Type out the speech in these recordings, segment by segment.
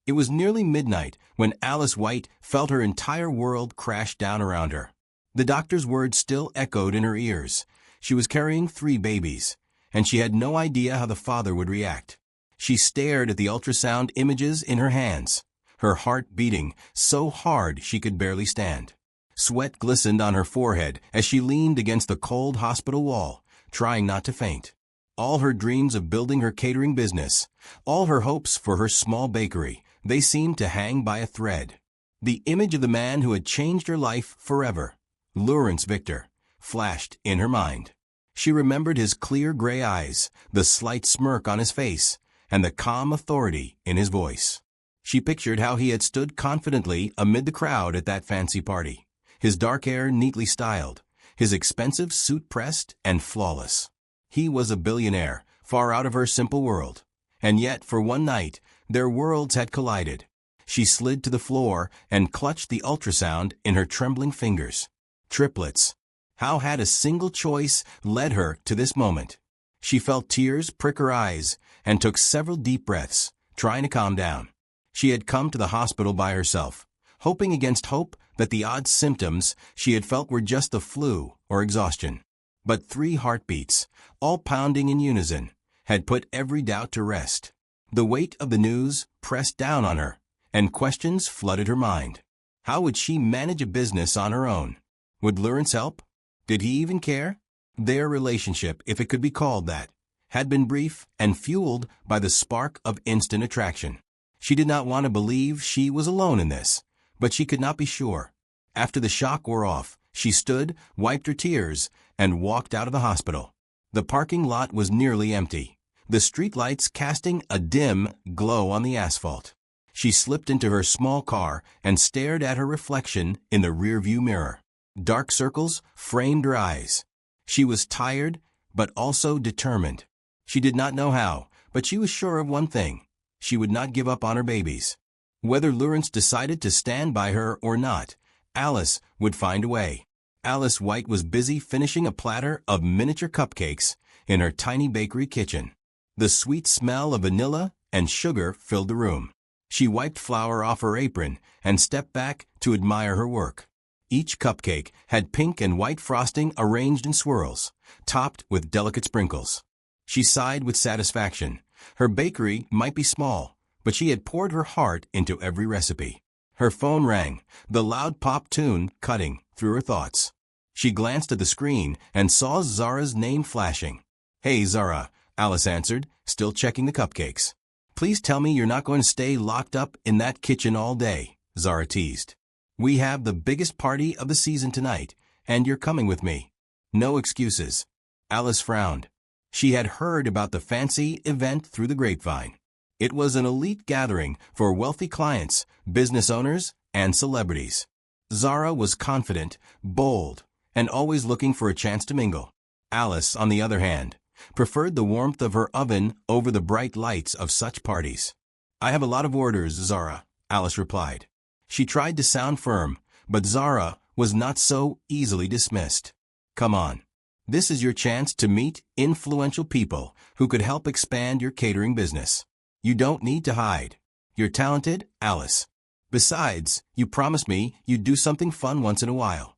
It was nearly midnight when Alice White felt her entire world crash down around her. The doctor's words still echoed in her ears. She was carrying 3 babies, and she had no idea how the father would react. She stared at the ultrasound images in her hands, her heart beating so hard she could barely stand. Sweat glistened on her forehead as she leaned against the cold hospital wall, trying not to faint. All her dreams of building her catering business, all her hopes for her small bakery, they seemed to hang by a thread. The image of the man who had changed her life forever, Lawrence Victor, flashed in her mind. She remembered his clear gray eyes, the slight smirk on his face, and the calm authority in his voice. She pictured how he had stood confidently amid the crowd at that fancy party, his dark hair neatly styled, his expensive suit pressed and flawless. He was a billionaire, far out of her simple world. And yet, for one night, their worlds had collided. She slid to the floor and clutched the ultrasound in her trembling fingers. Triplets. How had a single choice led her to this moment? She felt tears prick her eyes and took several deep breaths, trying to calm down. She had come to the hospital by herself, hoping against hope that the odd symptoms she had felt were just the flu or exhaustion. But 3 heartbeats, all pounding in unison, had put every doubt to rest. The weight of the news pressed down on her, and questions flooded her mind. How would she manage a business on her own? Would Lawrence help? Did he even care? Their relationship, if it could be called that, had been brief and fueled by the spark of instant attraction. She did not want to believe she was alone in this, but she could not be sure. After the shock wore off, she stood, wiped her tears, and walked out of the hospital. The parking lot was nearly empty, the streetlights casting a dim glow on the asphalt. She slipped into her small car and stared at her reflection in the rearview mirror. Dark circles framed her eyes. She was tired, but also determined. She did not know how, but she was sure of one thing. She would not give up on her babies. Whether Lawrence decided to stand by her or not, Alice would find a way. Alice White was busy finishing a platter of miniature cupcakes in her tiny bakery kitchen. The sweet smell of vanilla and sugar filled the room. She wiped flour off her apron and stepped back to admire her work. Each cupcake had pink and white frosting arranged in swirls, topped with delicate sprinkles. She sighed with satisfaction. Her bakery might be small, but she had poured her heart into every recipe. Her phone rang, the loud pop tune cutting through her thoughts. She glanced at the screen and saw Zara's name flashing. "Hey, Zara," Alice answered, still checking the cupcakes. "Please tell me you're not going to stay locked up in that kitchen all day," Zara teased. "We have the biggest party of the season tonight, and you're coming with me. No excuses." Alice frowned. She had heard about the fancy event through the grapevine. It was an elite gathering for wealthy clients, business owners, and celebrities. Zara was confident, bold, and always looking for a chance to mingle. Alice, on the other hand, preferred the warmth of her oven over the bright lights of such parties. "I have a lot of orders, Zara," Alice replied. She tried to sound firm, but Zara was not so easily dismissed. "Come on. This is your chance to meet influential people who could help expand your catering business. You don't need to hide. You're talented, Alice. Besides, you promised me you'd do something fun once in a while."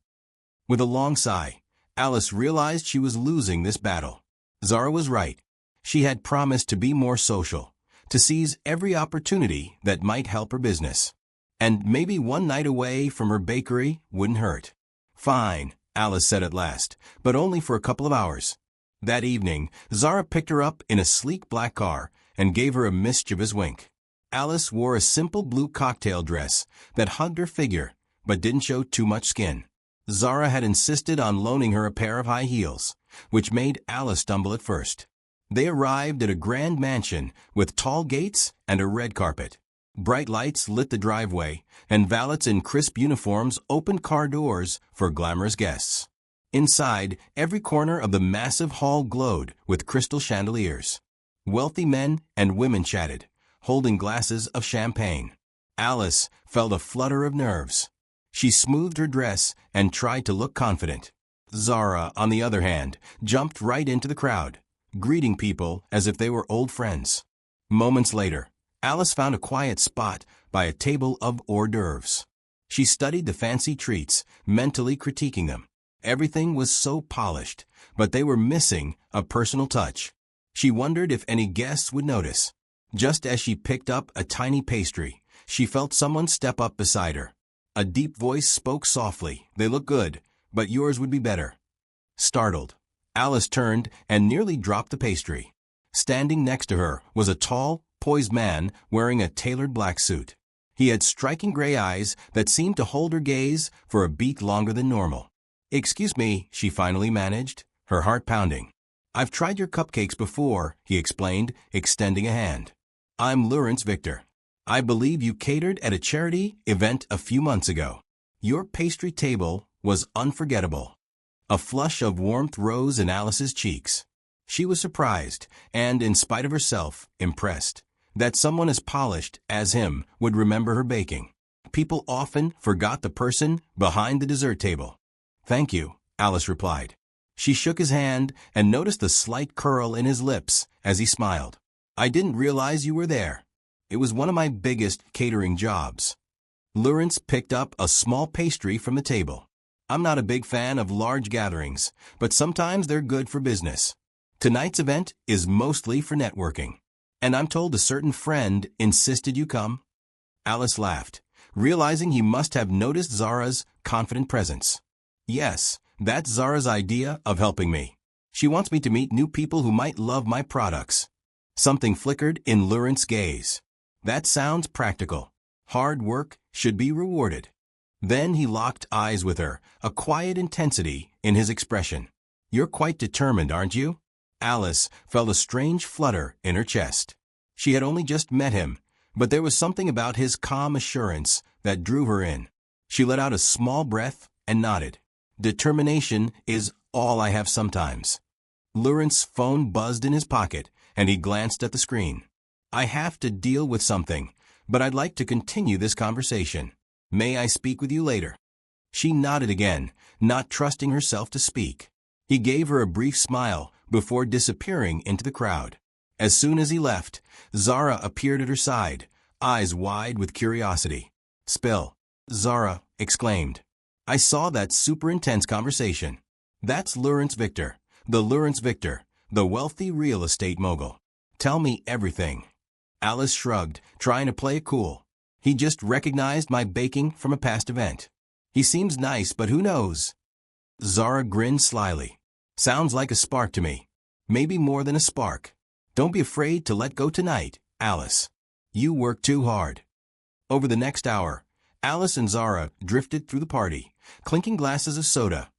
With a long sigh, Alice realized she was losing this battle. Zara was right. She had promised to be more social, to seize every opportunity that might help her business. And maybe one night away from her bakery wouldn't hurt. "Fine," Alice said at last, but only for a couple of hours. That evening, Zara picked her up in a sleek black car and gave her a mischievous wink. Alice wore a simple blue cocktail dress that hugged her figure but didn't show too much skin. Zara had insisted on loaning her a pair of high heels, which made Alice stumble at first. They arrived at a grand mansion with tall gates and a red carpet. Bright lights lit the driveway, and valets in crisp uniforms opened car doors for glamorous guests. Inside, every corner of the massive hall glowed with crystal chandeliers. Wealthy men and women chatted, holding glasses of champagne. Alice felt a flutter of nerves. She smoothed her dress and tried to look confident. Zara, on the other hand, jumped right into the crowd, greeting people as if they were old friends. Moments later, Alice found a quiet spot by a table of hors d'oeuvres. She studied the fancy treats, mentally critiquing them. Everything was so polished, but they were missing a personal touch. She wondered if any guests would notice. Just as she picked up a tiny pastry, she felt someone step up beside her. A deep voice spoke softly. "They look good, but yours would be better." Startled, Alice turned and nearly dropped the pastry. Standing next to her was a tall, poised man wearing a tailored black suit. He had striking gray eyes that seemed to hold her gaze for a beat longer than normal. "Excuse me," she finally managed, her heart pounding. "I've tried your cupcakes before," he explained, extending a hand. "I'm Lawrence Victor. I believe you catered at a charity event a few months ago. Your pastry table was unforgettable." A flush of warmth rose in Alice's cheeks. She was surprised, and, in spite of herself, impressed, that someone as polished as him would remember her baking. People often forgot the person behind the dessert table. "Thank you," Alice replied. She shook his hand and noticed the slight curl in his lips as he smiled. "I didn't realize you were there. It was one of my biggest catering jobs." Lawrence picked up a small pastry from the table. "I'm not a big fan of large gatherings, but sometimes they're good for business. Tonight's event is mostly for networking. And I'm told a certain friend insisted you come." Alice laughed, realizing he must have noticed Zara's confident presence. "Yes, that's Zara's idea of helping me. She wants me to meet new people who might love my products." Something flickered in Lawrence's gaze. "That sounds practical. Hard work should be rewarded." Then he locked eyes with her, a quiet intensity in his expression. "You're quite determined, aren't you?" Alice felt a strange flutter in her chest. She had only just met him, but there was something about his calm assurance that drew her in. She let out a small breath and nodded. "Determination is all I have sometimes." Lawrence's phone buzzed in his pocket, and he glanced at the screen. "I have to deal with something, but I'd like to continue this conversation. May I speak with you later?" She nodded again, not trusting herself to speak. He gave her a brief smile before disappearing into the crowd. As soon as he left, Zara appeared at her side, eyes wide with curiosity. "Spill," Zara exclaimed. "I saw that super intense conversation. That's Lawrence Victor, the wealthy real estate mogul. Tell me everything." Alice shrugged, trying to play it cool. "He just recognized my baking from a past event. He seems nice, but who knows?" Zara grinned slyly. "Sounds like a spark to me. Maybe more than a spark. Don't be afraid to let go tonight, Alice. You work too hard." Over the next hour, Alice and Zara drifted through the party, clinking glasses of soda.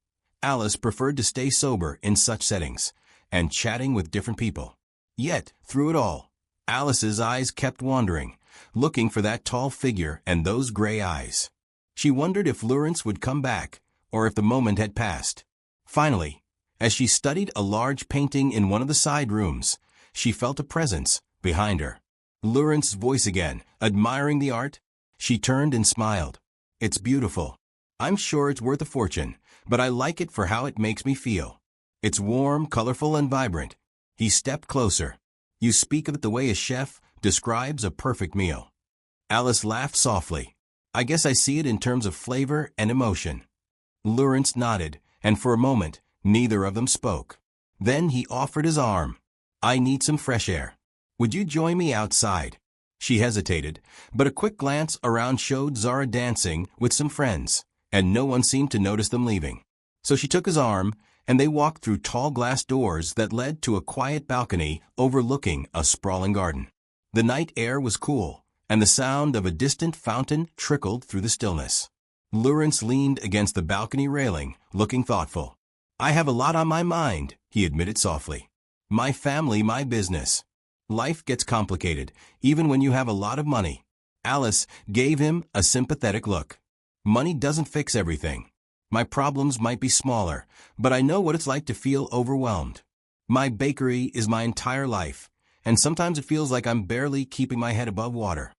Alice preferred to stay sober in such settings, and chatting with different people. Yet, through it all, Alice's eyes kept wandering, looking for that tall figure and those gray eyes. She wondered if Lawrence would come back, or if the moment had passed. Finally, as she studied a large painting in one of the side rooms, she felt a presence behind her. Lawrence's voice again, admiring the art. She turned and smiled. "It's beautiful. I'm sure it's worth a fortune, but I like it for how it makes me feel. It's warm, colorful, and vibrant." He stepped closer. "You speak of it the way a chef describes a perfect meal." Alice laughed softly. "I guess I see it in terms of flavor and emotion." Lawrence nodded, and for a moment, neither of them spoke. Then he offered his arm. "I need some fresh air. Would you join me outside?" She hesitated, but a quick glance around showed Zara dancing with some friends, and no one seemed to notice them leaving. So she took his arm, and they walked through tall glass doors that led to a quiet balcony overlooking a sprawling garden. The night air was cool, and the sound of a distant fountain trickled through the stillness. Lawrence leaned against the balcony railing, looking thoughtful. "I have a lot on my mind," he admitted softly. "My family, my business. Life gets complicated, even when you have a lot of money." Alice gave him a sympathetic look. "Money doesn't fix everything. My problems might be smaller, but I know what it's like to feel overwhelmed. My bakery is my entire life, and sometimes it feels like I'm barely keeping my head above water."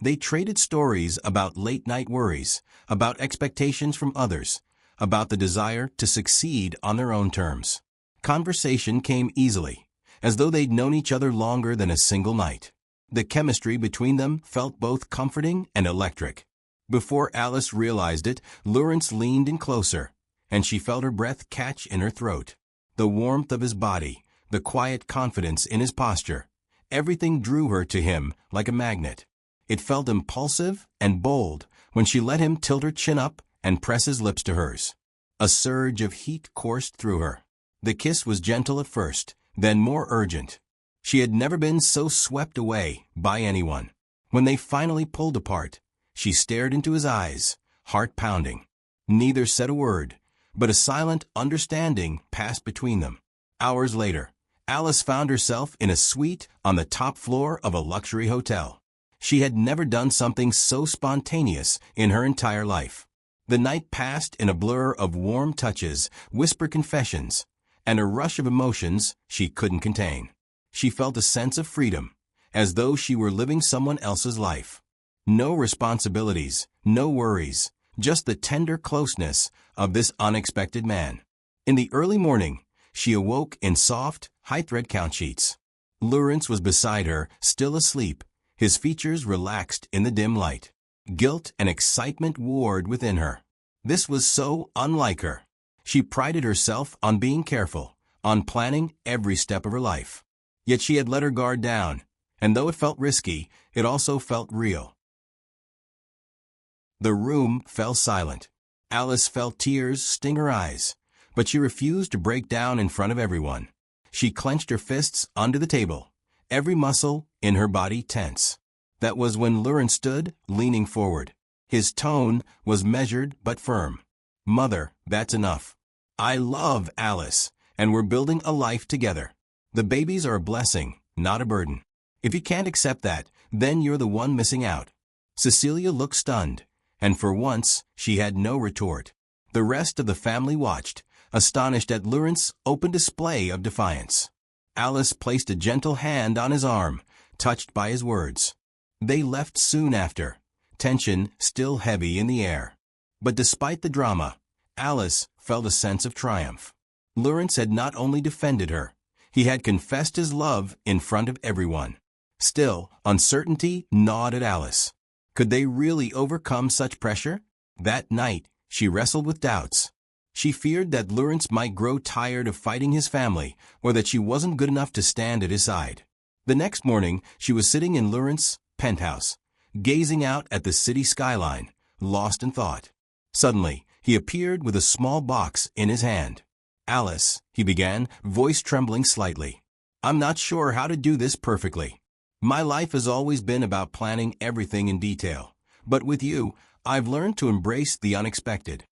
They traded stories about late-night worries, about expectations from others, about the desire to succeed on their own terms. Conversation came easily, as though they'd known each other longer than a single night. The chemistry between them felt both comforting and electric. Before Alice realized it, Lawrence leaned in closer, and she felt her breath catch in her throat. The warmth of his body, the quiet confidence in his posture, everything drew her to him like a magnet. It felt impulsive and bold when she let him tilt her chin up and press his lips to hers. A surge of heat coursed through her. The kiss was gentle at first, then more urgent. She had never been so swept away by anyone. When they finally pulled apart, she stared into his eyes, heart pounding. Neither said a word, but a silent understanding passed between them. Hours later, Alice found herself in a suite on the top floor of a luxury hotel. She had never done something so spontaneous in her entire life. The night passed in a blur of warm touches, whispered confessions, and a rush of emotions she couldn't contain. She felt a sense of freedom, as though she were living someone else's life. No responsibilities, no worries, just the tender closeness of this unexpected man. In the early morning, she awoke in soft, high-thread count sheets. Lawrence was beside her, still asleep, his features relaxed in the dim light. Guilt and excitement warred within her. This was so unlike her. She prided herself on being careful, on planning every step of her life. Yet she had let her guard down, and though it felt risky, it also felt real. The room fell silent. Alice felt tears sting her eyes, but she refused to break down in front of everyone. She clenched her fists under the table, every muscle in her body tense. That was when Lawrence stood, leaning forward. His tone was measured but firm. "Mother, that's enough. I love Alice, and we're building a life together. The babies are a blessing, not a burden. If you can't accept that, then you're the one missing out." Cecilia looked stunned, and for once she had no retort. The rest of the family watched, astonished at Lawrence's open display of defiance. Alice placed a gentle hand on his arm, touched by his words. They left soon after, tension still heavy in the air. But despite the drama, Alice felt a sense of triumph. Lawrence had not only defended her, he had confessed his love in front of everyone. Still, uncertainty gnawed at Alice. Could they really overcome such pressure? That night, she wrestled with doubts. She feared that Lawrence might grow tired of fighting his family, or that she wasn't good enough to stand at his side. The next morning, she was sitting in Lawrence's penthouse, gazing out at the city skyline, lost in thought. Suddenly, he appeared with a small box in his hand. "Alice," he began, voice trembling slightly. "I'm not sure how to do this perfectly. My life has always been about planning everything in detail. But with you, I've learned to embrace the unexpected."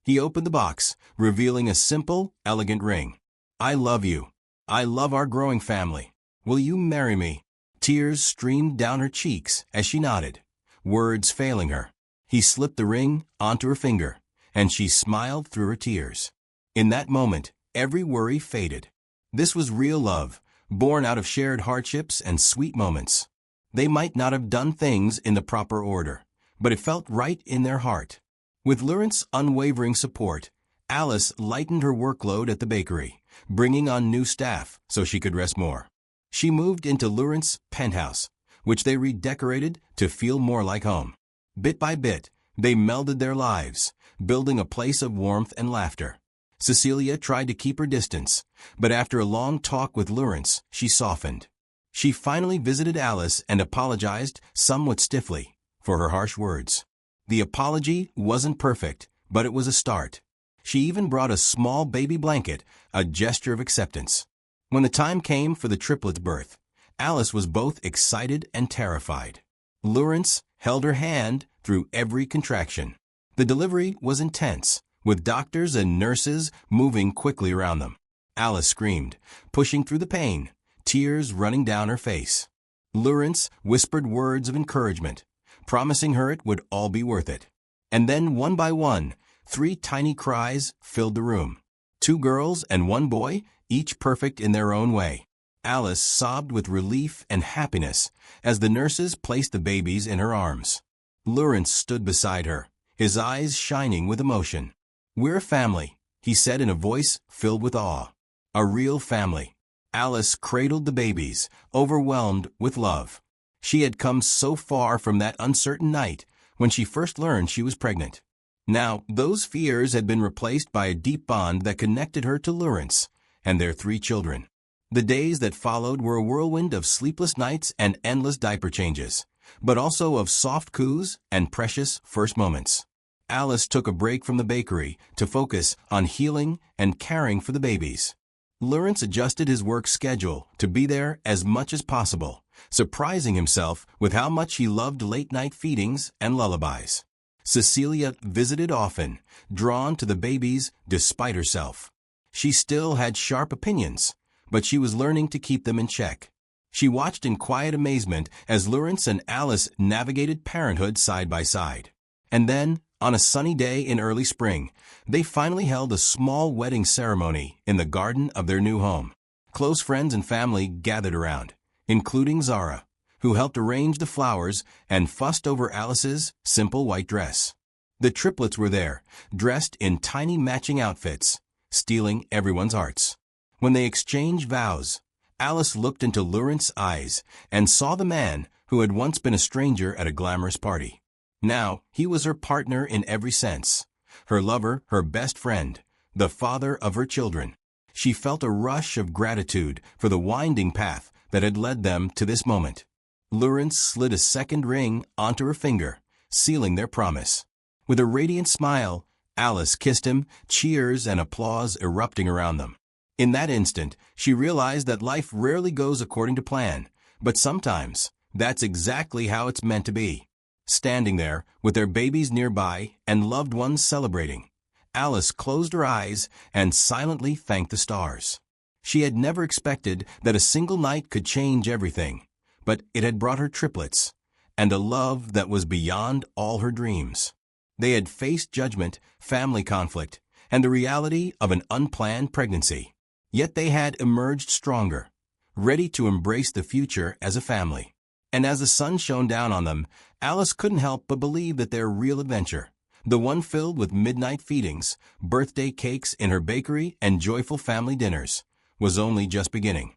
He opened the box, revealing a simple, elegant ring. "I love you. I love our growing family. Will you marry me?" Tears streamed down her cheeks as she nodded, words failing her. He slipped the ring onto her finger, and she smiled through her tears. In that moment, every worry faded. This was real love, born out of shared hardships and sweet moments. They might not have done things in the proper order, but it felt right in their heart. With Lawrence's unwavering support, Alice lightened her workload at the bakery, bringing on new staff so she could rest more. She moved into Lawrence's penthouse, which they redecorated to feel more like home. Bit by bit, they melded their lives, building a place of warmth and laughter. Cecilia tried to keep her distance, but after a long talk with Lawrence, she softened. She finally visited Alice and apologized, somewhat stiffly, for her harsh words. The apology wasn't perfect, but it was a start. She even brought a small baby blanket, a gesture of acceptance. When the time came for the triplets' birth, Alice was both excited and terrified. Lawrence held her hand through every contraction. The delivery was intense, with doctors and nurses moving quickly around them. Alice screamed, pushing through the pain, tears running down her face. Lawrence whispered words of encouragement, promising her it would all be worth it. And then, one by one, 3 tiny cries filled the room. 2 girls and 1 boy, each perfect in their own way. Alice sobbed with relief and happiness as the nurses placed the babies in her arms. Lawrence stood beside her, his eyes shining with emotion. "We're a family," he said in a voice filled with awe. "A real family." Alice cradled the babies, overwhelmed with love. She had come so far from that uncertain night when she first learned she was pregnant. Now, those fears had been replaced by a deep bond that connected her to Lawrence and their 3 children. The days that followed were a whirlwind of sleepless nights and endless diaper changes, but also of soft coos and precious first moments. Alice took a break from the bakery to focus on healing and caring for the babies. Lawrence adjusted his work schedule to be there as much as possible, surprising himself with how much he loved late-night feedings and lullabies. Cecilia visited often, drawn to the babies despite herself. She still had sharp opinions, but she was learning to keep them in check. She watched in quiet amazement as Lawrence and Alice navigated parenthood side by side. And then, on a sunny day in early spring, they finally held a small wedding ceremony in the garden of their new home. Close friends and family gathered around, including Zara, who helped arrange the flowers and fussed over Alice's simple white dress. The triplets were there, dressed in tiny matching outfits, stealing everyone's hearts. When they exchanged vows, Alice looked into Lawrence's eyes and saw the man who had once been a stranger at a glamorous party. Now, he was her partner in every sense, her lover, her best friend, the father of her children. She felt a rush of gratitude for the winding path that had led them to this moment. Lawrence slid a second ring onto her finger, sealing their promise. With a radiant smile, Alice kissed him, cheers and applause erupting around them. In that instant, she realized that life rarely goes according to plan, but sometimes that's exactly how it's meant to be. Standing there, with their babies nearby and loved ones celebrating, Alice closed her eyes and silently thanked the stars. She had never expected that a single night could change everything, but it had brought her triplets, and a love that was beyond all her dreams. They had faced judgment, family conflict, and the reality of an unplanned pregnancy. Yet they had emerged stronger, ready to embrace the future as a family. And as the sun shone down on them, Alice couldn't help but believe that their real adventure, the one filled with midnight feedings, birthday cakes in her bakery, and joyful family dinners, was only just beginning.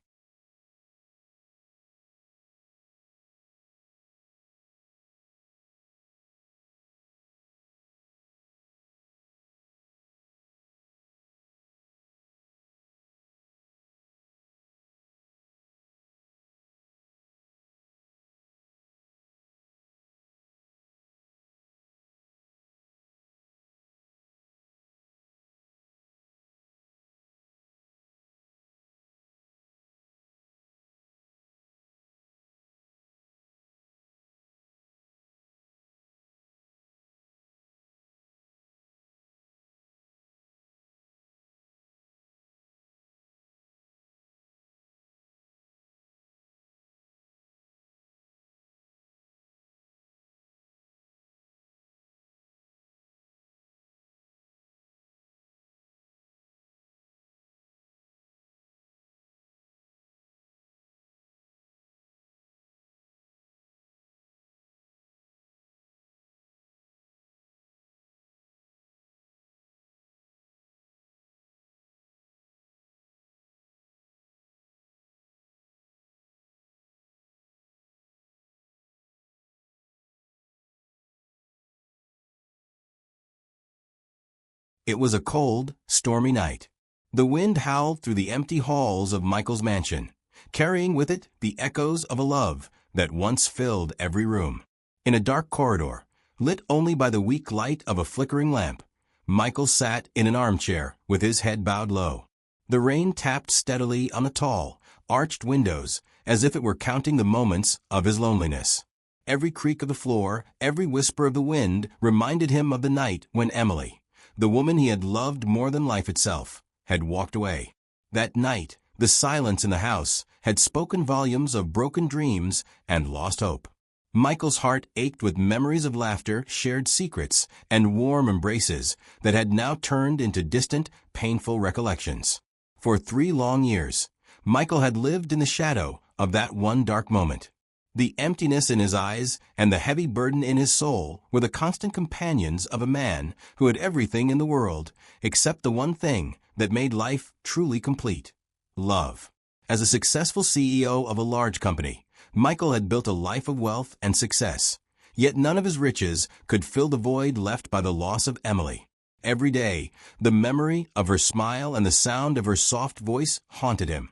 It was a cold, stormy night. The wind howled through the empty halls of Michael's mansion, carrying with it the echoes of a love that once filled every room. In a dark corridor, lit only by the weak light of a flickering lamp, Michael sat in an armchair with his head bowed low. The rain tapped steadily on the tall, arched windows as if it were counting the moments of his loneliness. Every creak of the floor, every whisper of the wind reminded him of the night when Emily, the woman he had loved more than life itself, had walked away. That night, the silence in the house had spoken volumes of broken dreams and lost hope. Michael's heart ached with memories of laughter, shared secrets, and warm embraces that had now turned into distant, painful recollections. For 3 long years, Michael had lived in the shadow of that one dark moment. The emptiness in his eyes and the heavy burden in his soul were the constant companions of a man who had everything in the world except the one thing that made life truly complete: love. As a successful CEO of a large company, Michael had built a life of wealth and success, yet none of his riches could fill the void left by the loss of Emily. Every day, the memory of her smile and the sound of her soft voice haunted him,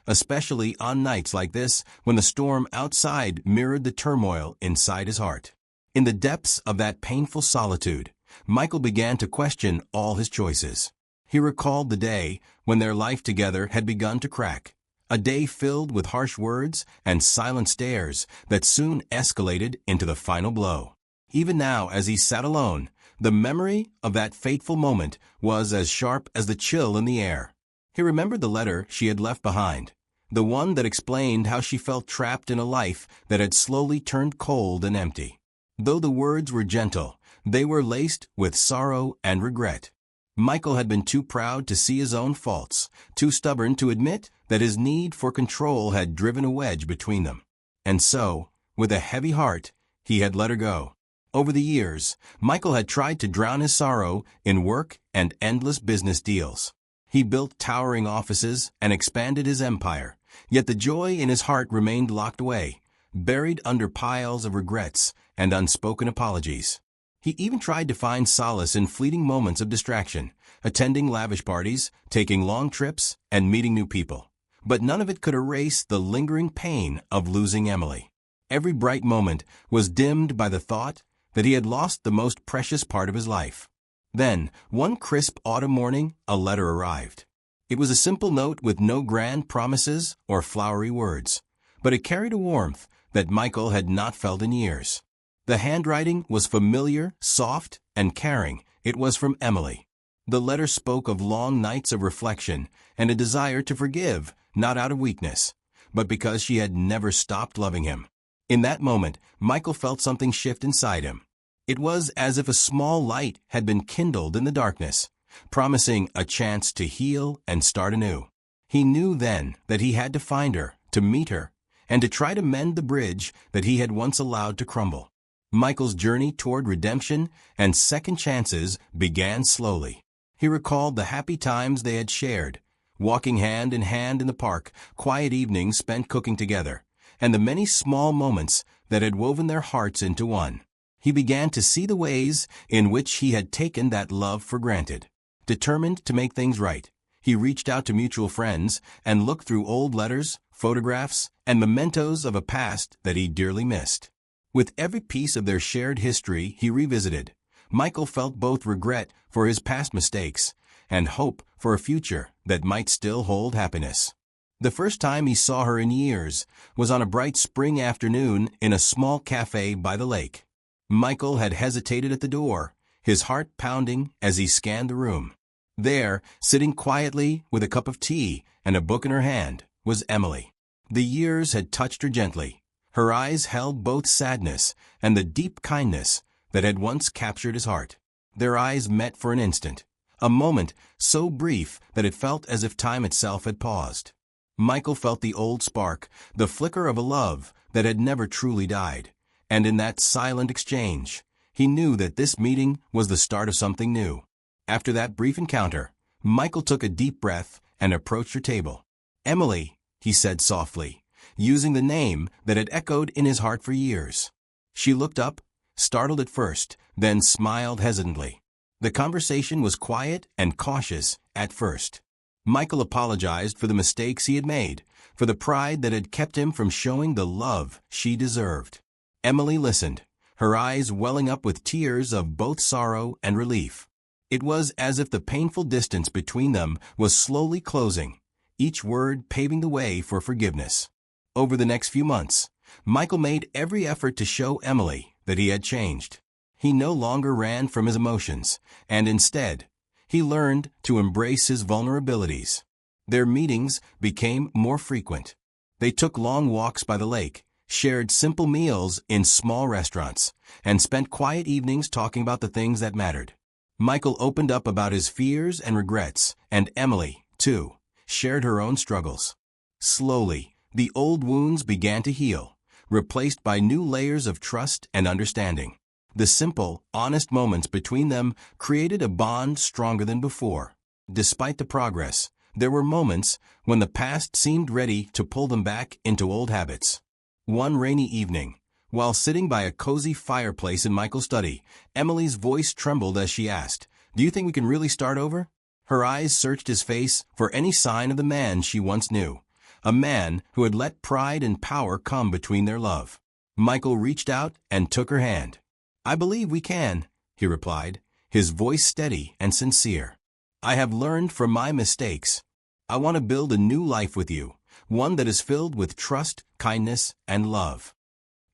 especially on nights like this when the storm outside mirrored the turmoil inside his heart. In the depths of that painful solitude, Michael began to question all his choices. He recalled the day when their life together had begun to crack, a day filled with harsh words and silent stares that soon escalated into the final blow. Even now, as he sat alone, the memory of that fateful moment was as sharp as the chill in the air. He remembered the letter she had left behind, the one that explained how she felt trapped in a life that had slowly turned cold and empty. Though the words were gentle, they were laced with sorrow and regret. Michael had been too proud to see his own faults, too stubborn to admit that his need for control had driven a wedge between them. And so, with a heavy heart, he had let her go. Over the years, Michael had tried to drown his sorrow in work and endless business deals. He built towering offices and expanded his empire, yet the joy in his heart remained locked away, buried under piles of regrets and unspoken apologies. He even tried to find solace in fleeting moments of distraction, attending lavish parties, taking long trips, and meeting new people. But none of it could erase the lingering pain of losing Emily. Every bright moment was dimmed by the thought that he had lost the most precious part of his life. Then, one crisp autumn morning, a letter arrived. It was a simple note with no grand promises or flowery words, but it carried a warmth that Michael had not felt in years. The handwriting was familiar, soft, and caring. It was from Emily. The letter spoke of long nights of reflection and a desire to forgive, not out of weakness, but because she had never stopped loving him. In that moment, Michael felt something shift inside him. It was as if a small light had been kindled in the darkness, promising a chance to heal and start anew. He knew then that he had to find her, to meet her, and to try to mend the bridge that he had once allowed to crumble. Michael's journey toward redemption and second chances began slowly. He recalled the happy times they had shared, walking hand in hand in the park, quiet evenings spent cooking together, and the many small moments that had woven their hearts into one. He began to see the ways in which he had taken that love for granted. Determined to make things right, he reached out to mutual friends and looked through old letters, photographs, and mementos of a past that he dearly missed. With every piece of their shared history he revisited, Michael felt both regret for his past mistakes and hope for a future that might still hold happiness. The first time he saw her in years was on a bright spring afternoon in a small cafe by the lake. Michael had hesitated at the door, his heart pounding as he scanned the room. There, sitting quietly with a cup of tea and a book in her hand, was Emily. The years had touched her gently. Her eyes held both sadness and the deep kindness that had once captured his heart. Their eyes met for an instant, a moment so brief that it felt as if time itself had paused. Michael felt the old spark, the flicker of a love that had never truly died, and in that silent exchange, he knew that this meeting was the start of something new. After that brief encounter, Michael took a deep breath and approached her table. "Emily," he said softly, using the name that had echoed in his heart for years. She looked up, startled at first, then smiled hesitantly. The conversation was quiet and cautious at first. Michael apologized for the mistakes he had made, for the pride that had kept him from showing the love she deserved. Emily listened, her eyes welling up with tears of both sorrow and relief. It was as if the painful distance between them was slowly closing, each word paving the way for forgiveness. Over the next few months, Michael made every effort to show Emily that he had changed. He no longer ran from his emotions, and instead, he learned to embrace his vulnerabilities. Their meetings became more frequent. They took long walks by the lake, shared simple meals in small restaurants, and spent quiet evenings talking about the things that mattered. Michael opened up about his fears and regrets, and Emily, too, shared her own struggles. Slowly, the old wounds began to heal, replaced by new layers of trust and understanding. The simple, honest moments between them created a bond stronger than before. Despite the progress, there were moments when the past seemed ready to pull them back into old habits. One rainy evening, while sitting by a cozy fireplace in Michael's study, Emily's voice trembled as she asked, "Do you think we can really start over?" Her eyes searched his face for any sign of the man she once knew, a man who had let pride and power come between their love. Michael reached out and took her hand. "I believe we can," he replied, his voice steady and sincere. "I have learned from my mistakes. I want to build a new life with you, one that is filled with trust, kindness, and love."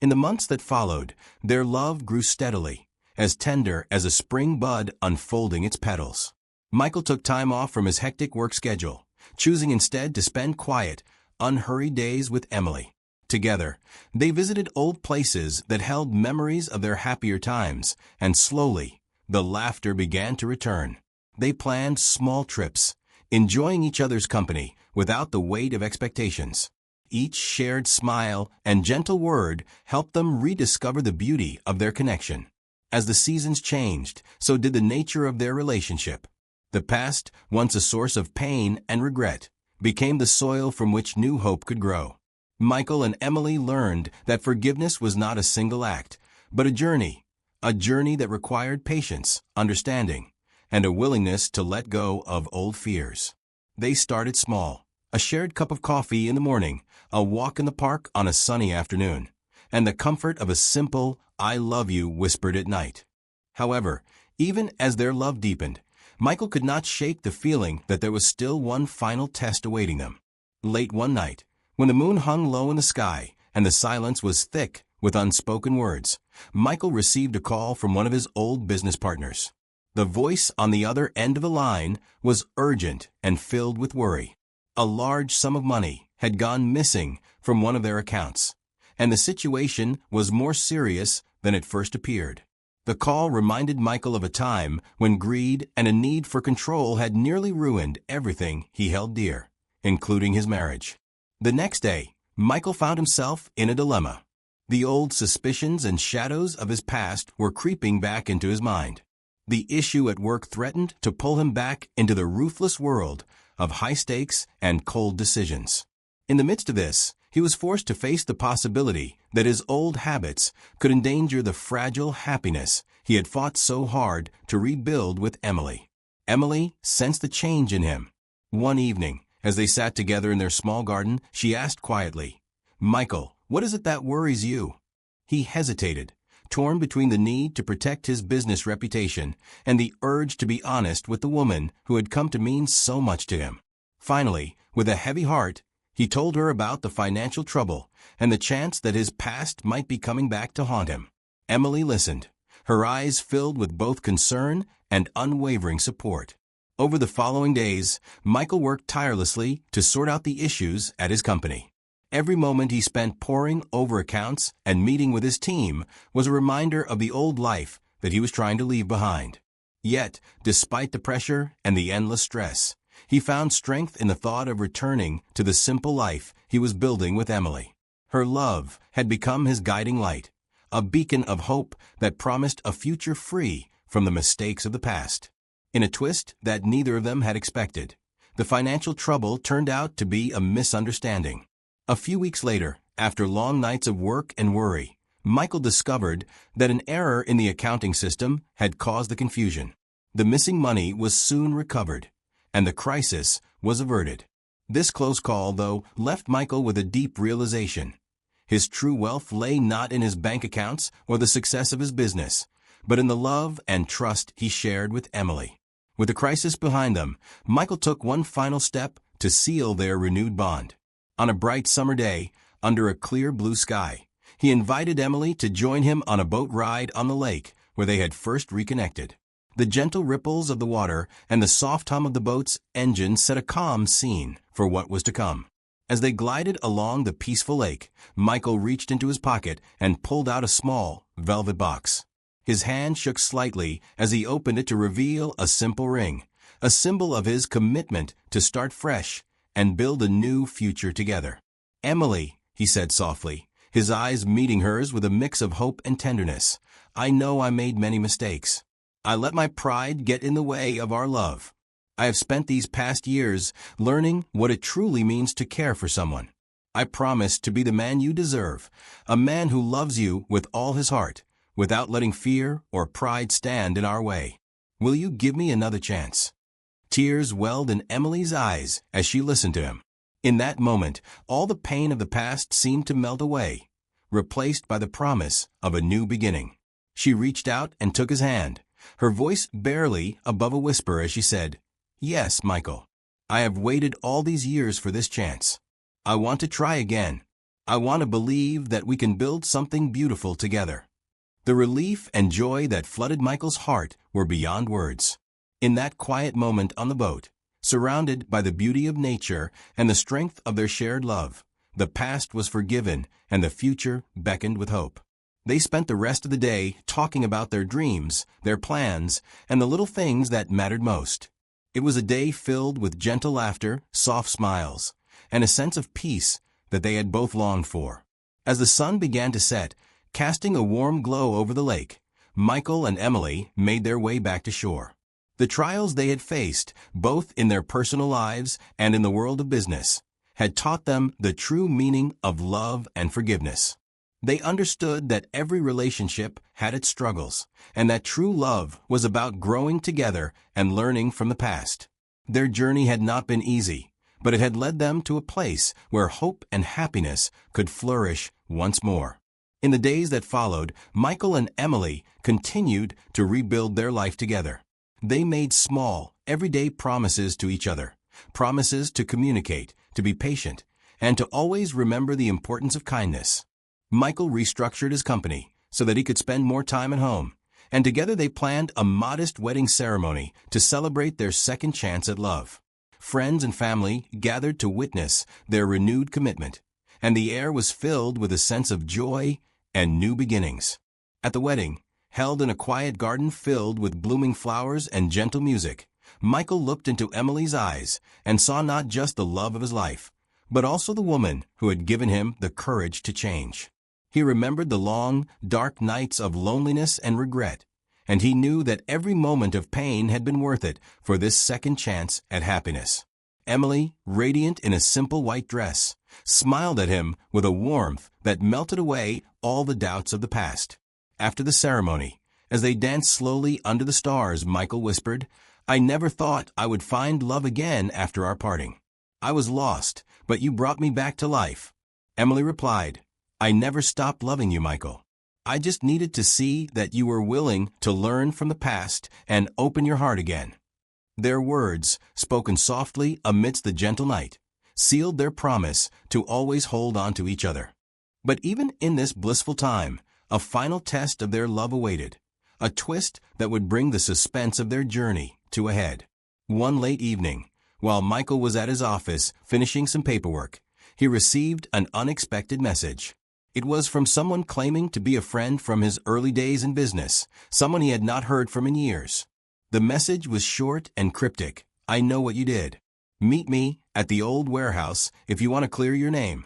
In the months that followed, their love grew steadily, as tender as a spring bud unfolding its petals. Michael took time off from his hectic work schedule, choosing instead to spend quiet, unhurried days with Emily. Together, they visited old places that held memories of their happier times, and slowly, the laughter began to return. They planned small trips, enjoying each other's company without the weight of expectations. Each shared smile and gentle word helped them rediscover the beauty of their connection. As the seasons changed, so did the nature of their relationship. The past, once a source of pain and regret, became the soil from which new hope could grow. Michael and Emily learned that forgiveness was not a single act, but a journey that required patience, understanding, and a willingness to let go of old fears. They started small, a shared cup of coffee in the morning, a walk in the park on a sunny afternoon, and the comfort of a simple "I love you" whispered at night. However, even as their love deepened, Michael could not shake the feeling that there was still one final test awaiting them. Late one night, when the moon hung low in the sky and the silence was thick with unspoken words, Michael received a call from one of his old business partners. The voice on the other end of the line was urgent and filled with worry. A large sum of money had gone missing from one of their accounts, and the situation was more serious than it first appeared. The call reminded Michael of a time when greed and a need for control had nearly ruined everything he held dear, including his marriage. The next day, Michael found himself in a dilemma. The old suspicions and shadows of his past were creeping back into his mind. The issue at work threatened to pull him back into the ruthless world of high stakes and cold decisions. In the midst of this, he was forced to face the possibility that his old habits could endanger the fragile happiness he had fought so hard to rebuild with Emily. Emily sensed the change in him. One evening, as they sat together in their small garden, she asked quietly, "Michael, what is it that worries you?" He hesitated, torn between the need to protect his business reputation and the urge to be honest with the woman who had come to mean so much to him. Finally, with a heavy heart, he told her about the financial trouble and the chance that his past might be coming back to haunt him. Emily listened, her eyes filled with both concern and unwavering support. Over the following days, Michael worked tirelessly to sort out the issues at his company. Every moment he spent poring over accounts and meeting with his team was a reminder of the old life that he was trying to leave behind. Yet, despite the pressure and the endless stress, he found strength in the thought of returning to the simple life he was building with Emily. Her love had become his guiding light, a beacon of hope that promised a future free from the mistakes of the past. In a twist that neither of them had expected, the financial trouble turned out to be a misunderstanding. A few weeks later, after long nights of work and worry, Michael discovered that an error in the accounting system had caused the confusion. The missing money was soon recovered, and the crisis was averted. This close call, though, left Michael with a deep realization. His true wealth lay not in his bank accounts or the success of his business, but in the love and trust he shared with Emily. With the crisis behind them, Michael took one final step to seal their renewed bond. On a bright summer day, under a clear blue sky, he invited Emily to join him on a boat ride on the lake where they had first reconnected. The gentle ripples of the water and the soft hum of the boat's engine set a calm scene for what was to come. As they glided along the peaceful lake, Michael reached into his pocket and pulled out a small, velvet box. His hand shook slightly as he opened it to reveal a simple ring, a symbol of his commitment to start fresh and build a new future together. "Emily," he said softly, his eyes meeting hers with a mix of hope and tenderness, "I know I made many mistakes. I let my pride get in the way of our love. I have spent these past years learning what it truly means to care for someone. I promise to be the man you deserve, a man who loves you with all his heart, without letting fear or pride stand in our way. Will you give me another chance?" Tears welled in Emily's eyes as she listened to him. In that moment, all the pain of the past seemed to melt away, replaced by the promise of a new beginning. She reached out and took his hand, her voice barely above a whisper as she said, "Yes, Michael. I have waited all these years for this chance. I want to try again. I want to believe that we can build something beautiful together." The relief and joy that flooded Michael's heart were beyond words. In that quiet moment on the boat, surrounded by the beauty of nature and the strength of their shared love, the past was forgiven and the future beckoned with hope. They spent the rest of the day talking about their dreams, their plans, and the little things that mattered most. It was a day filled with gentle laughter, soft smiles, and a sense of peace that they had both longed for. As the sun began to set, casting a warm glow over the lake, Michael and Emily made their way back to shore. The trials they had faced, both in their personal lives and in the world of business, had taught them the true meaning of love and forgiveness. They understood that every relationship had its struggles, and that true love was about growing together and learning from the past. Their journey had not been easy, but it had led them to a place where hope and happiness could flourish once more. In the days that followed, Michael and Emily continued to rebuild their life together. They made small, everyday promises to each other, promises to communicate, to be patient, and to always remember the importance of kindness. Michael restructured his company so that he could spend more time at home, and together they planned a modest wedding ceremony to celebrate their second chance at love. Friends and family gathered to witness their renewed commitment, and the air was filled with a sense of joy and new beginnings. At the wedding, held in a quiet garden filled with blooming flowers and gentle music, Michael looked into Emily's eyes and saw not just the love of his life, but also the woman who had given him the courage to change. He remembered the long, dark nights of loneliness and regret, and he knew that every moment of pain had been worth it for this second chance at happiness. Emily, radiant in a simple white dress, smiled at him with a warmth that melted away all the doubts of the past. After the ceremony, as they danced slowly under the stars, Michael whispered, "I never thought I would find love again after our parting. I was lost, but you brought me back to life." Emily replied, "I never stopped loving you, Michael. I just needed to see that you were willing to learn from the past and open your heart again." Their words, spoken softly amidst the gentle night, sealed their promise to always hold on to each other. But even in this blissful time, a final test of their love awaited, a twist that would bring the suspense of their journey to a head. One late evening, while Michael was at his office finishing some paperwork, he received an unexpected message. It was from someone claiming to be a friend from his early days in business, someone he had not heard from in years. The message was short and cryptic. "I know what you did. Meet me at the old warehouse if you want to clear your name."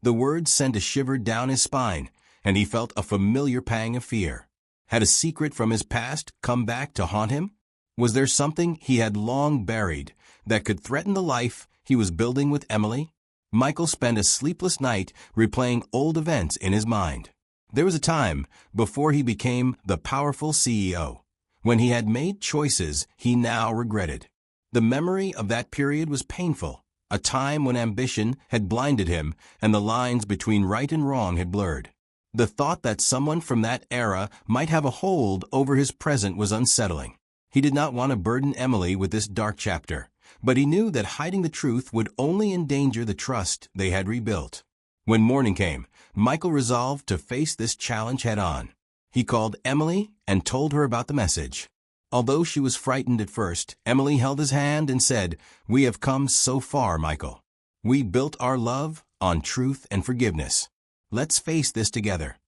The words sent a shiver down his spine, and he felt a familiar pang of fear. Had a secret from his past come back to haunt him? Was there something he had long buried that could threaten the life he was building with Emily? Michael spent a sleepless night replaying old events in his mind. There was a time, before he became the powerful CEO, when he had made choices he now regretted. The memory of that period was painful, a time when ambition had blinded him and the lines between right and wrong had blurred. The thought that someone from that era might have a hold over his present was unsettling. He did not want to burden Emily with this dark chapter, but he knew that hiding the truth would only endanger the trust they had rebuilt. When morning came, Michael resolved to face this challenge head-on. He called Emily and told her about the message. Although she was frightened at first, Emily held his hand and said, "We have come so far, Michael. We built our love on truth and forgiveness. Let's face this together."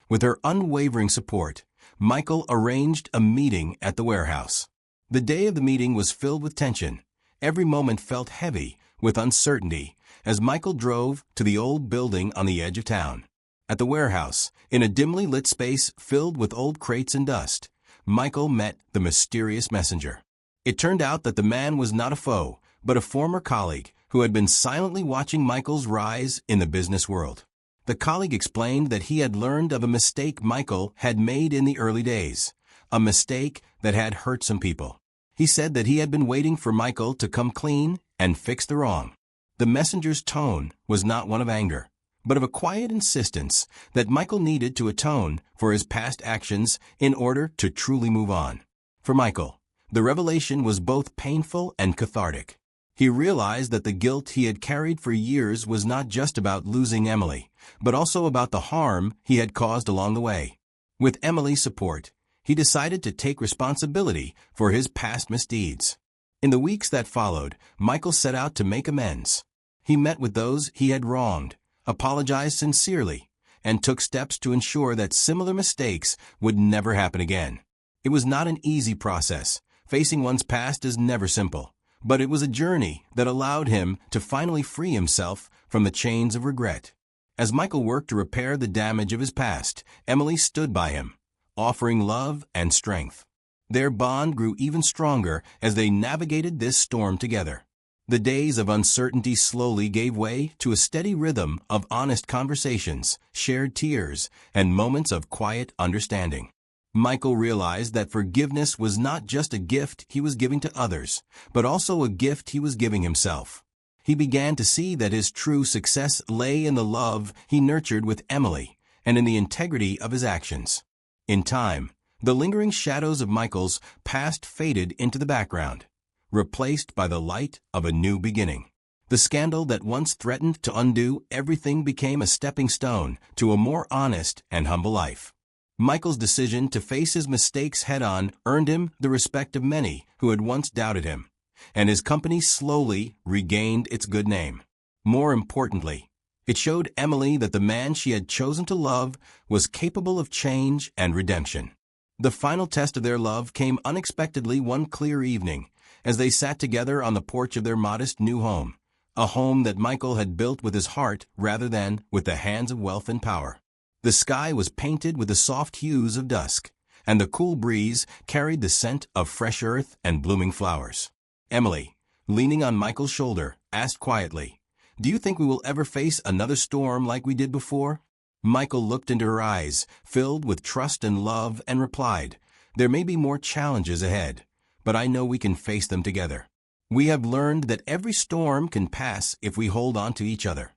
With her unwavering support, Michael arranged a meeting at the warehouse. The day of the meeting was filled with tension. Every moment felt heavy with uncertainty as Michael drove to the old building on the edge of town. At the warehouse, in a dimly lit space filled with old crates and dust, Michael met the mysterious messenger. It turned out that the man was not a foe, but a former colleague who had been silently watching Michael's rise in the business world. The colleague explained that he had learned of a mistake Michael had made in the early days, a mistake that had hurt some people. He said that he had been waiting for Michael to come clean and fix the wrong. The messenger's tone was not one of anger, but of a quiet insistence that Michael needed to atone for his past actions in order to truly move on. For Michael, the revelation was both painful and cathartic. He realized that the guilt he had carried for years was not just about losing Emily, but also about the harm he had caused along the way. With Emily's support, he decided to take responsibility for his past misdeeds. In the weeks that followed, Michael set out to make amends. He met with those he had wronged, apologized sincerely, and took steps to ensure that similar mistakes would never happen again. It was not an easy process. Facing one's past is never simple, but it was a journey that allowed him to finally free himself from the chains of regret. As Michael worked to repair the damage of his past, Emily stood by him, offering love and strength. Their bond grew even stronger as they navigated this storm together. The days of uncertainty slowly gave way to a steady rhythm of honest conversations, shared tears, and moments of quiet understanding. Michael realized that forgiveness was not just a gift he was giving to others, but also a gift he was giving himself. He began to see that his true success lay in the love he nurtured with Emily and in the integrity of his actions. In time, the lingering shadows of Michael's past faded into the background, replaced by the light of a new beginning. The scandal that once threatened to undo everything became a stepping stone to a more honest and humble life. Michael's decision to face his mistakes head-on earned him the respect of many who had once doubted him, and his company slowly regained its good name. More importantly, it showed Emily that the man she had chosen to love was capable of change and redemption. The final test of their love came unexpectedly one clear evening, as they sat together on the porch of their modest new home, a home that Michael had built with his heart rather than with the hands of wealth and power. The sky was painted with the soft hues of dusk, and the cool breeze carried the scent of fresh earth and blooming flowers. Emily, leaning on Michael's shoulder, asked quietly, "Do you think we will ever face another storm like we did before?" Michael looked into her eyes, filled with trust and love, and replied, "There may be more challenges ahead, but I know we can face them together. We have learned that every storm can pass if we hold on to each other."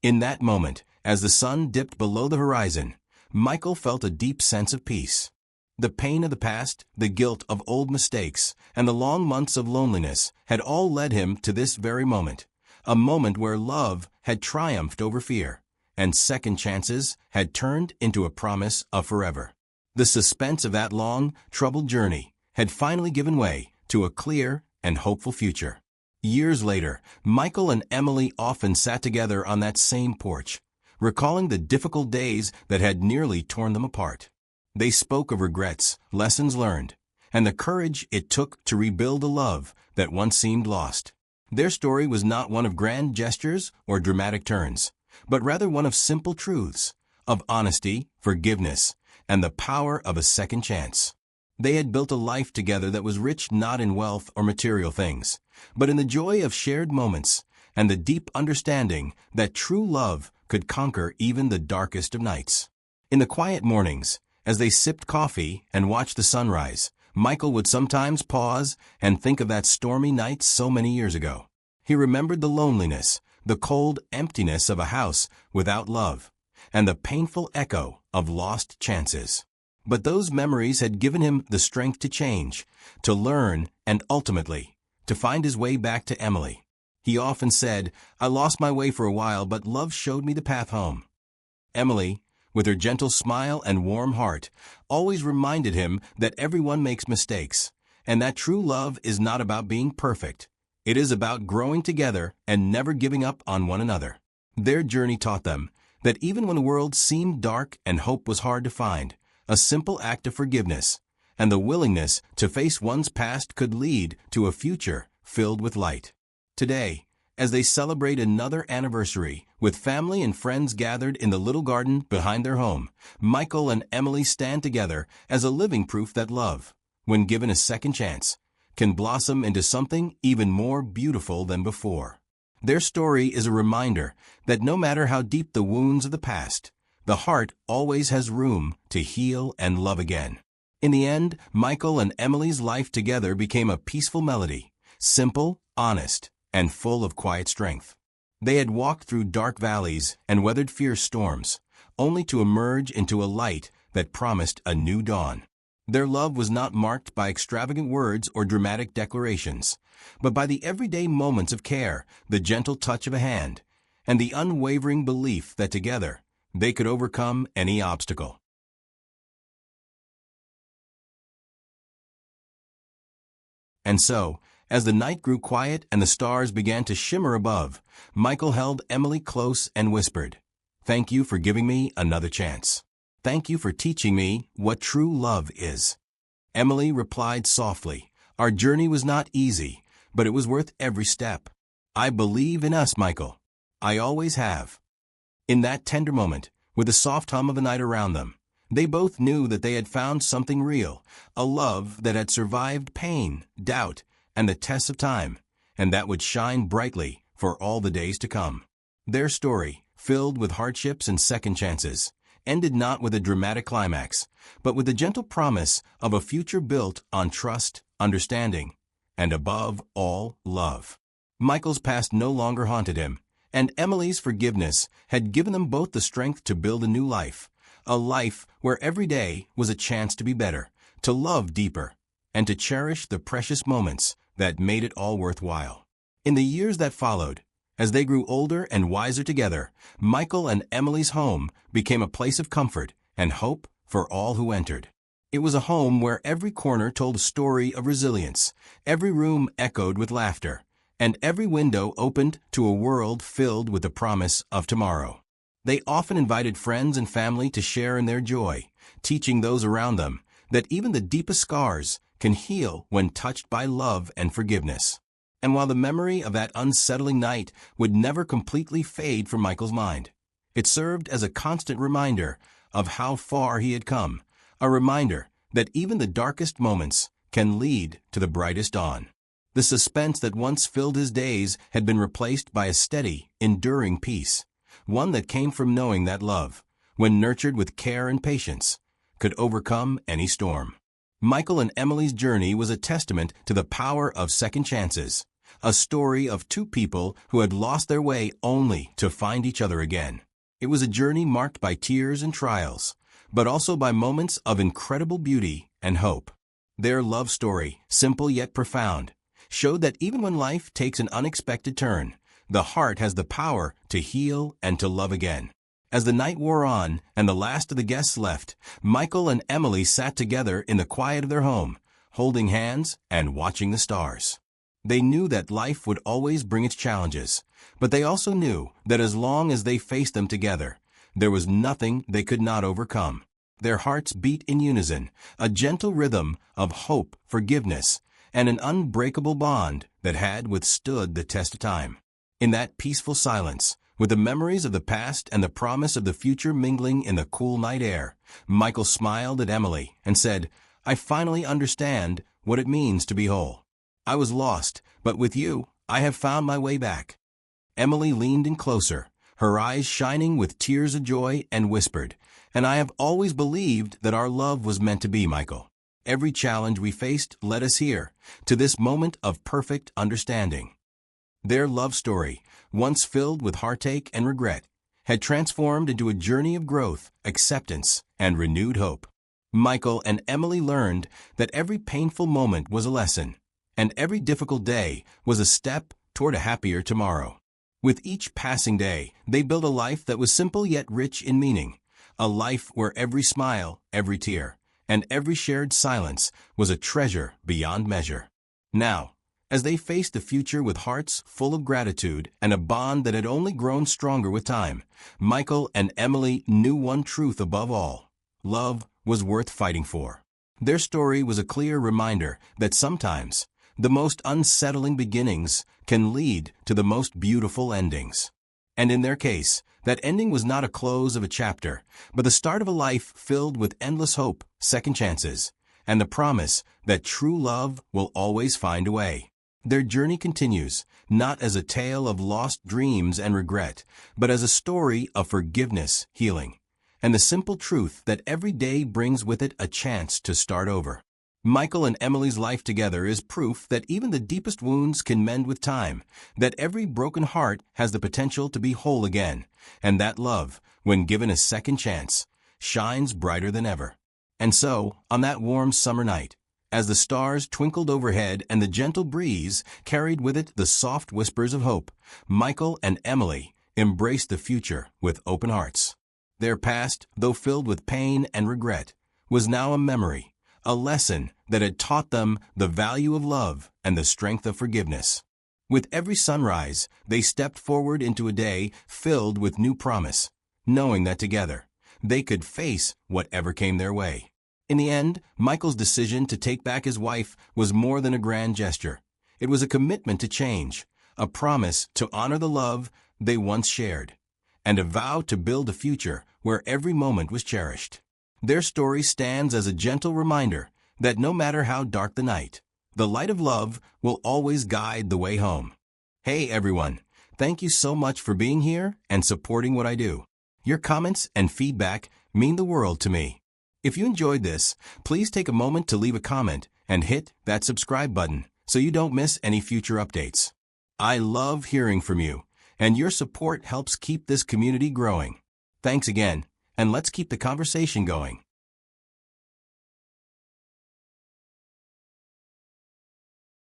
In that moment, as the sun dipped below the horizon, Michael felt a deep sense of peace. The pain of the past, the guilt of old mistakes, and the long months of loneliness had all led him to this very moment, a moment where love had triumphed over fear, and second chances had turned into a promise of forever. The suspense of that long, troubled journey had finally given way to a clear and hopeful future. Years later, Michael and Emily often sat together on that same porch, recalling the difficult days that had nearly torn them apart. They spoke of regrets, lessons learned, and the courage it took to rebuild a love that once seemed lost. Their story was not one of grand gestures or dramatic turns, but rather one of simple truths, of honesty, forgiveness, and the power of a second chance. They had built a life together that was rich not in wealth or material things, but in the joy of shared moments and the deep understanding that true love could conquer even the darkest of nights. In the quiet mornings, as they sipped coffee and watched the sunrise, Michael would sometimes pause and think of that stormy night so many years ago. He remembered the loneliness, the cold emptiness of a house without love, and the painful echo of lost chances. But those memories had given him the strength to change, to learn, and ultimately, to find his way back to Emily. He often said, "I lost my way for a while, but love showed me the path home." Emily, with her gentle smile and warm heart, always reminded him that everyone makes mistakes, and that true love is not about being perfect. It is about growing together and never giving up on one another. Their journey taught them that even when the world seemed dark and hope was hard to find, a simple act of forgiveness and the willingness to face one's past could lead to a future filled with light. Today, as they celebrate another anniversary, with family and friends gathered in the little garden behind their home, Michael and Emily stand together as a living proof that love, when given a second chance, can blossom into something even more beautiful than before. Their story is a reminder that no matter how deep the wounds of the past, the heart always has room to heal and love again. In the end, Michael and Emily's life together became a peaceful melody, simple, honest, and full of quiet strength. They had walked through dark valleys and weathered fierce storms, only to emerge into a light that promised a new dawn. Their love was not marked by extravagant words or dramatic declarations, but by the everyday moments of care, the gentle touch of a hand, and the unwavering belief that together they could overcome any obstacle. And so, as the night grew quiet and the stars began to shimmer above, Michael held Emily close and whispered, "Thank you for giving me another chance. Thank you for teaching me what true love is." Emily replied softly, "Our journey was not easy, but it was worth every step. I believe in us, Michael. I always have." In that tender moment, with the soft hum of the night around them, they both knew that they had found something real, a love that had survived pain, doubt, and the tests of time, and that would shine brightly for all the days to come. Their story, filled with hardships and second chances, ended not with a dramatic climax, but with the gentle promise of a future built on trust, understanding, and above all, love. Michael's past no longer haunted him, and Emily's forgiveness had given them both the strength to build a new life, a life where every day was a chance to be better, to love deeper, and to cherish the precious moments that made it all worthwhile. In the years that followed, as they grew older and wiser together, Michael and Emily's home became a place of comfort and hope for all who entered. It was a home where every corner told a story of resilience, every room echoed with laughter, and every window opened to a world filled with the promise of tomorrow. They often invited friends and family to share in their joy, teaching those around them that even the deepest scars can heal when touched by love and forgiveness. And while the memory of that unsettling night would never completely fade from Michael's mind, it served as a constant reminder of how far he had come, a reminder that even the darkest moments can lead to the brightest dawn. The suspense that once filled his days had been replaced by a steady, enduring peace, one that came from knowing that love, when nurtured with care and patience, could overcome any storm. Michael and Emily's journey was a testament to the power of second chances, a story of two people who had lost their way only to find each other again. It was a journey marked by tears and trials, but also by moments of incredible beauty and hope. Their love story, simple yet profound, showed that even when life takes an unexpected turn, the heart has the power to heal and to love again. As the night wore on and the last of the guests left, Michael and Emily sat together in the quiet of their home, holding hands and watching the stars. They knew that life would always bring its challenges, but they also knew that as long as they faced them together, there was nothing they could not overcome. Their hearts beat in unison, a gentle rhythm of hope, forgiveness, and an unbreakable bond that had withstood the test of time. In that peaceful silence, with the memories of the past and the promise of the future mingling in the cool night air, Michael smiled at Emily and said, "I finally understand what it means to be whole. I was lost, but with you, I have found my way back." Emily leaned in closer, her eyes shining with tears of joy, and whispered, "And I have always believed that our love was meant to be, Michael. Every challenge we faced led us here, to this moment of perfect understanding." Their love story, once filled with heartache and regret, had transformed into a journey of growth, acceptance, and renewed hope. Michael and Emily learned that every painful moment was a lesson, and every difficult day was a step toward a happier tomorrow. With each passing day, they built a life that was simple yet rich in meaning, a life where every smile, every tear, and every shared silence was a treasure beyond measure. Now, as they faced the future with hearts full of gratitude and a bond that had only grown stronger with time, Michael and Emily knew one truth above all: love was worth fighting for. Their story was a clear reminder that sometimes the most unsettling beginnings can lead to the most beautiful endings. And in their case, that ending was not a close of a chapter, but the start of a life filled with endless hope, second chances, and the promise that true love will always find a way. Their journey continues, not as a tale of lost dreams and regret, but as a story of forgiveness, healing, and the simple truth that every day brings with it a chance to start over. Michael and Emily's life together is proof that even the deepest wounds can mend with time, that every broken heart has the potential to be whole again, and that love, when given a second chance, shines brighter than ever. And so, on that warm summer night, as the stars twinkled overhead and the gentle breeze carried with it the soft whispers of hope, Michael and Emily embraced the future with open hearts. Their past, though filled with pain and regret, was now a memory, a lesson that had taught them the value of love and the strength of forgiveness. With every sunrise, they stepped forward into a day filled with new promise, knowing that together, they could face whatever came their way. In the end, Michael's decision to take back his wife was more than a grand gesture. It was a commitment to change, a promise to honor the love they once shared, and a vow to build a future where every moment was cherished. Their story stands as a gentle reminder that no matter how dark the night, the light of love will always guide the way home. Hey everyone, thank you so much for being here and supporting what I do. Your comments and feedback mean the world to me. If you enjoyed this, please take a moment to leave a comment and hit that subscribe button so you don't miss any future updates. I love hearing from you, and your support helps keep this community growing. Thanks again, and let's keep the conversation going.